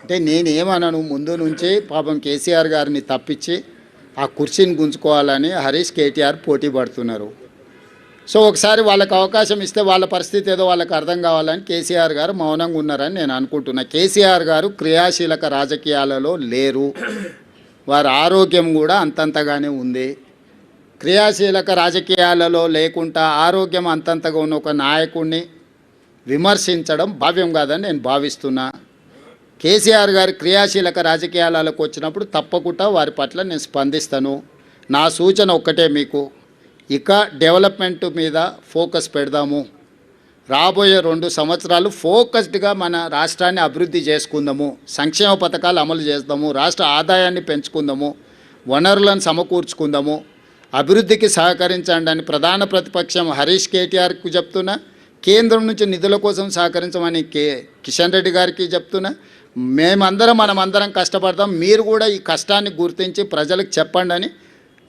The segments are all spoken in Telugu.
అంటే నేనేమన్నాను, ముందు నుంచి పాపం కేసీఆర్ గారిని తప్పించి ఆ కుర్చీని గుంజుకోవాలని హరీష్ కేటీఆర్ పోటీ పడుతున్నారు. సో ఒకసారి వాళ్ళకి అవకాశం ఇస్తే వాళ్ళ పరిస్థితి ఏదో వాళ్ళకి అర్థం కావాలని కేసీఆర్ గారు మౌనంగా ఉన్నారని నేను అనుకుంటున్నా. కేసీఆర్ గారు క్రియాశీలక రాజకీయాలలో లేరు, వారి ఆరోగ్యం కూడా అంతంతగానే ఉంది. క్రియాశీలక రాజకీయాలలో లేకుండా ఆరోగ్యం అంతంతగా ఉన్న ఒక నాయకుడిని విమర్శించడం భావ్యం కాదని నేను భావిస్తున్నా. కేసీఆర్ గారి క్రియాశీలక రాజకీయాలకు వచ్చినప్పుడు తప్పకుండా వారి పట్ల నేను స్పందిస్తాను. నా సూచన ఒక్కటే మీకు, ఇక డెవలప్మెంట్ మీద ఫోకస్ పెడదాము. రాబోయే 2 సంవత్సరాలు ఫోకస్డ్గా మన రాష్ట్రాన్ని అభివృద్ధి చేసుకుందాము, సంక్షేమ పథకాలు అమలు చేద్దాము, రాష్ట్ర ఆదాయాన్ని పెంచుకుందాము, వనరులను సమకూర్చుకుందాము, అభివృద్ధికి సహకరించండి అని ప్రధాన ప్రతిపక్షం హరీష్ కేటీఆర్కి చెప్తున్నా, కేంద్రం నుంచి నిధుల కోసం సహకరించమని కిషన్ రెడ్డి గారికి చెప్తున్నా. మనమందరం కష్టపడతాం, మీరు కూడా ఈ కష్టాన్ని గుర్తించి ప్రజలకు చెప్పండి అని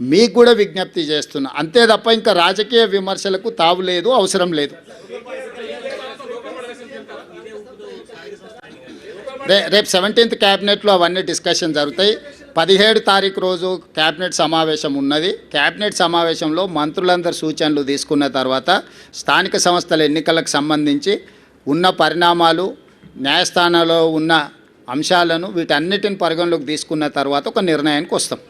మీకు కూడా విజ్ఞప్తి చేస్తున్నా. అంతే తప్ప ఇంకా రాజకీయ విమర్శలకు తావు లేదు, అవసరం లేదు. రేపు 17th క్యాబినెట్లో అవన్నీ డిస్కషన్ జరుగుతాయి. 17 తారీఖు రోజు క్యాబినెట్ సమావేశం ఉన్నది. క్యాబినెట్ సమావేశంలో మంత్రులందరి సూచనలు తీసుకున్న తర్వాత స్థానిక సంస్థల ఎన్నికలకు సంబంధించి ఉన్న పరిణామాలు, న్యాయస్థానంలో ఉన్న అంశాలను వీటన్నిటిని పరిగణలోకి తీసుకున్న తర్వాత ఒక నిర్ణయానికి వస్తాం.